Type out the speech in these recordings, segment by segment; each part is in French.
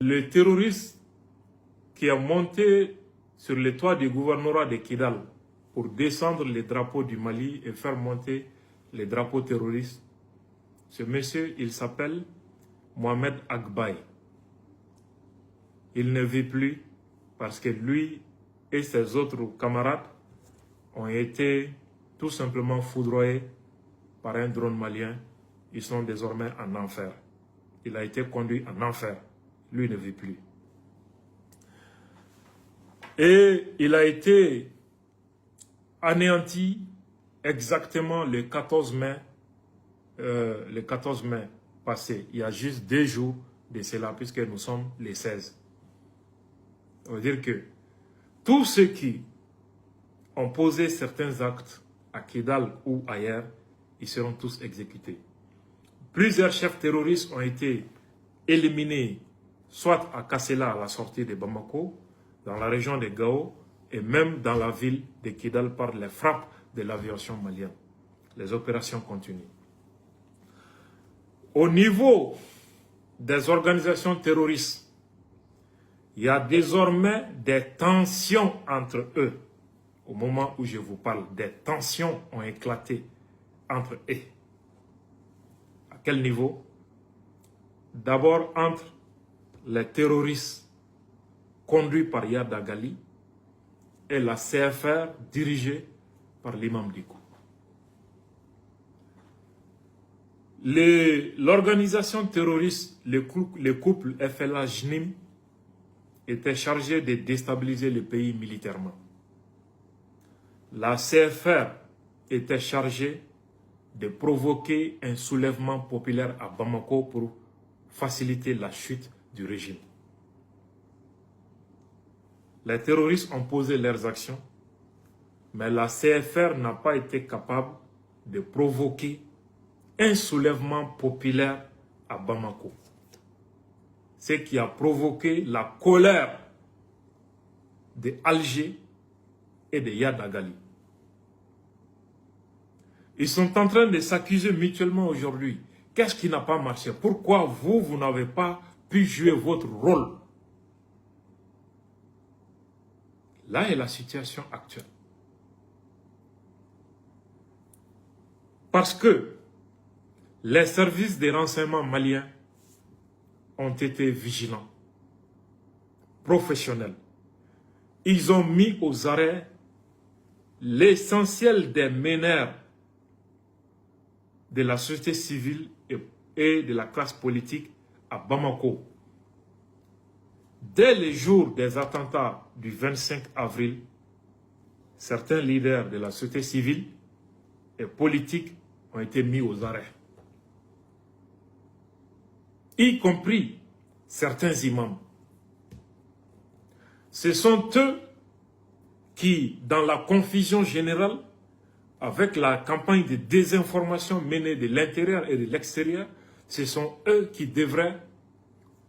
Le terroriste qui a monté sur le toit du gouvernorat de Kidal pour descendre les drapeaux du Mali et faire monter les drapeaux terroristes, ce monsieur, il s'appelle Mohamed Agbaye. Il ne vit plus parce que lui et ses autres camarades ont été tout simplement foudroyés par un drone malien. Ils sont désormais en enfer. Il a été conduit en enfer. Lui ne vit plus. Et il a été anéanti exactement le 14 mai passé. Il y a juste 2 jours de cela, puisque nous sommes les 16. Ça veut dire que tous ceux qui ont posé certains actes à Kidal ou ailleurs, ils seront tous exécutés. Plusieurs chefs terroristes ont été éliminés, soit à Kassela, à la sortie de Bamako, dans la région de Gao, et même dans la ville de Kidal par les frappes de l'aviation malienne. Les opérations continuent. Au niveau des organisations terroristes, il y a désormais des tensions entre eux. Au moment où je vous parle, des tensions ont éclaté entre eux. À quel niveau? D'abord entre les terroristes conduits par Yad Agali et la CFR dirigée par l'imam Diko. L'organisation terroriste, le couple FLA-JNIM, était chargé de déstabiliser le pays militairement. La CFR était chargée de provoquer un soulèvement populaire à Bamako pour faciliter la chute du régime. Les terroristes ont posé leurs actions, mais la CFR n'a pas été capable de provoquer un soulèvement populaire à Bamako. Ce qui a provoqué la colère de Alger et de Yad Agali. Ils sont en train de s'accuser mutuellement aujourd'hui. Qu'est-ce qui n'a pas marché? Pourquoi vous n'avez pas pu jouer votre rôle? Là est la situation actuelle. Parce que les services de renseignement maliens ont été vigilants, professionnels. Ils ont mis aux arrêts l'essentiel des meneurs de la société civile et de la classe politique à Bamako. Dès les jours des attentats du 25 avril, certains leaders de la société civile et politique ont été mis aux arrêts, y compris certains imams. Ce sont eux qui, dans la confusion générale, avec la campagne de désinformation menée de l'intérieur et de l'extérieur, ce sont eux qui devraient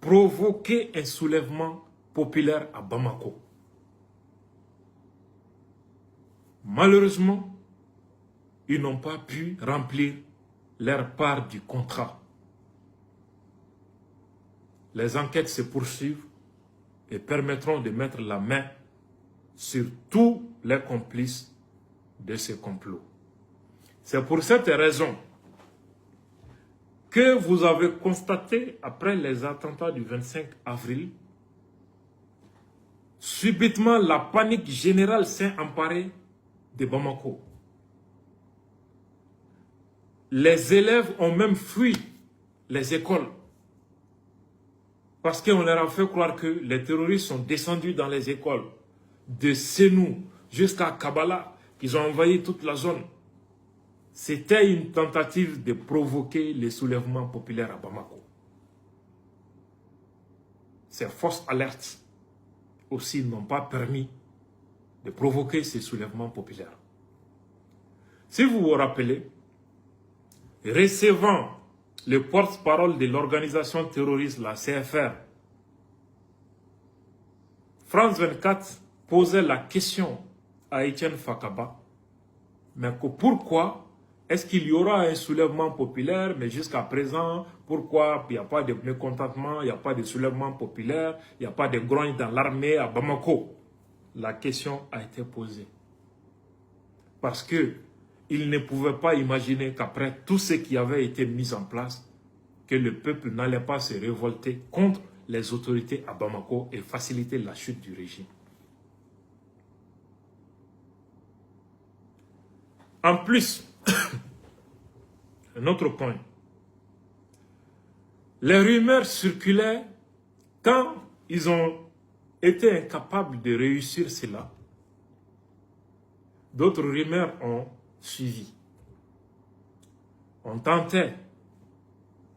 provoquer un soulèvement populaire à Bamako. Malheureusement, ils n'ont pas pu remplir leur part du contrat. Les enquêtes se poursuivent et permettront de mettre la main sur tous les complices de ce complot. C'est pour cette raison que vous avez constaté, après les attentats du 25 avril, subitement la panique générale s'est emparée de Bamako. Les élèves ont même fui les écoles parce qu'on leur a fait croire que les terroristes sont descendus dans les écoles de Senou jusqu'à Kabbalah, qu'ils ont envahi toute la zone. C'était une tentative de provoquer les soulèvements populaires à Bamako. Ces fausses alertes aussi n'ont pas permis de provoquer ces soulèvements populaires. Si vous vous rappelez, recevant le porte-parole de l'organisation terroriste, la CFR, France 24 posait la question à Etienne Fakaba, mais pourquoi est-ce qu'il y aura un soulèvement populaire? Mais jusqu'à présent, pourquoi il n'y a pas de mécontentement, il n'y a pas de soulèvement populaire, il n'y a pas de grogne dans l'armée à Bamako? La question a été posée. Parce qu'il ne pouvait pas imaginer qu'après tout ce qui avait été mis en place, que le peuple n'allait pas se révolter contre les autorités à Bamako et faciliter la chute du régime. En plus, un autre point, les rumeurs circulaient quand ils ont été incapables de réussir cela. D'autres rumeurs ont suivi. On tentait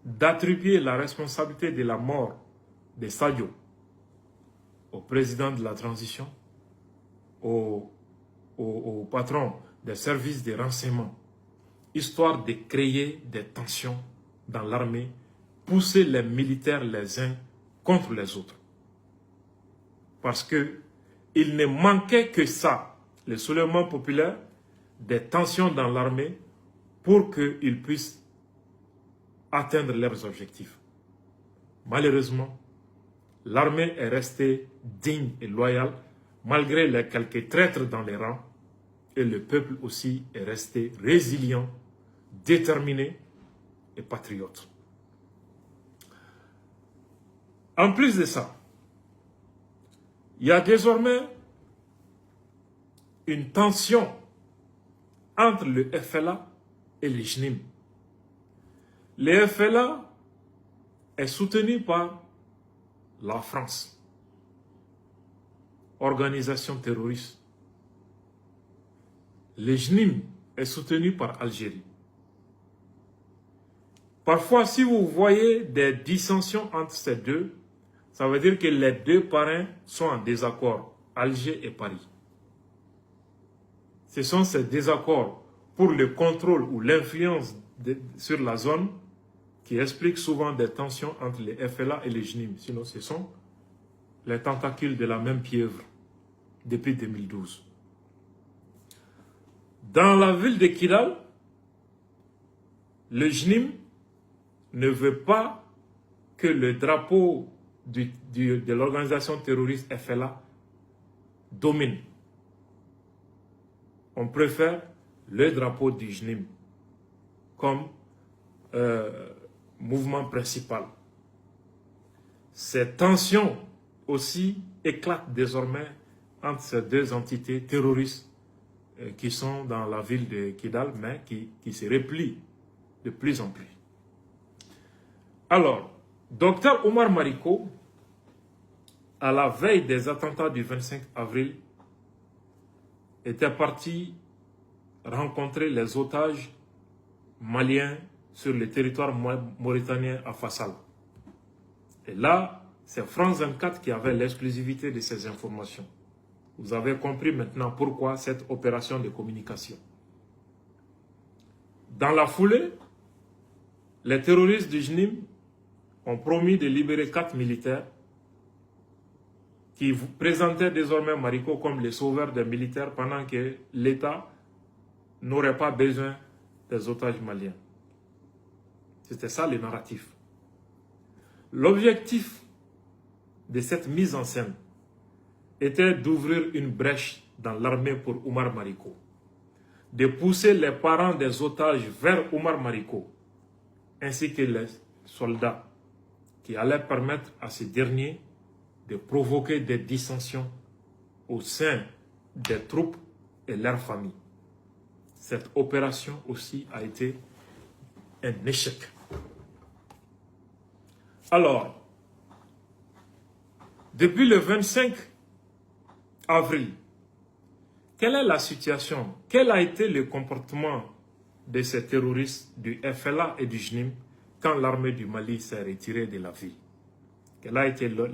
d'attribuer la responsabilité de la mort de Sadio au président de la transition, au patron des services de renseignement, histoire de créer des tensions dans l'armée, pousser les militaires les uns contre les autres. Parce qu'il ne manquait que ça, le soulèvement populaire, des tensions dans l'armée pour qu'ils puissent atteindre leurs objectifs. Malheureusement, l'armée est restée digne et loyale malgré les quelques traîtres dans les rangs, et le peuple aussi est resté résilient, déterminé et patriote. En plus de ça, il y a désormais une tension entre le FLA et le JNIM. Le FLA est soutenu par la France, organisation terroriste. Le JNIM est soutenu par l'Algérie. Parfois, si vous voyez des dissensions entre ces deux, ça veut dire que les deux parrains sont en désaccord, Alger et Paris. Ce sont ces désaccords pour le contrôle ou l'influence sur la zone qui expliquent souvent des tensions entre les FLA et les JNIM. Sinon, ce sont les tentacules de la même pieuvre depuis 2012. Dans la ville de Kidal, le JNIM ne veut pas que le drapeau de l'organisation terroriste FLA domine. On préfère le drapeau du JNIM comme mouvement principal. Ces tensions aussi éclatent désormais entre ces deux entités terroristes qui sont dans la ville de Kidal, mais qui se replient de plus en plus. Alors, Dr Omar Mariko, à la veille des attentats du 25 avril, était parti rencontrer les otages maliens sur le territoire mauritanien à Fassal. Et là, c'est France 24 qui avait l'exclusivité de ces informations. Vous avez compris maintenant pourquoi cette opération de communication. Dans la foulée, les terroristes du JNIM ont promis de libérer 4 militaires qui présentaient désormais Mariko comme les sauveurs des militaires pendant que l'État n'aurait pas besoin des otages maliens. C'était ça le narratif. L'objectif de cette mise en scène était d'ouvrir une brèche dans l'armée pour Omar Mariko, de pousser les parents des otages vers Omar Mariko, ainsi que les soldats, qui allaient permettre à ces derniers de provoquer des dissensions au sein des troupes et leurs familles. Cette opération aussi a été un échec. Alors, depuis le 25 avril, quelle est la situation? Quel a été le comportement de ces terroristes du FLA et du JNIM quand l'armée du Mali s'est retirée de la ville? Quel a été leur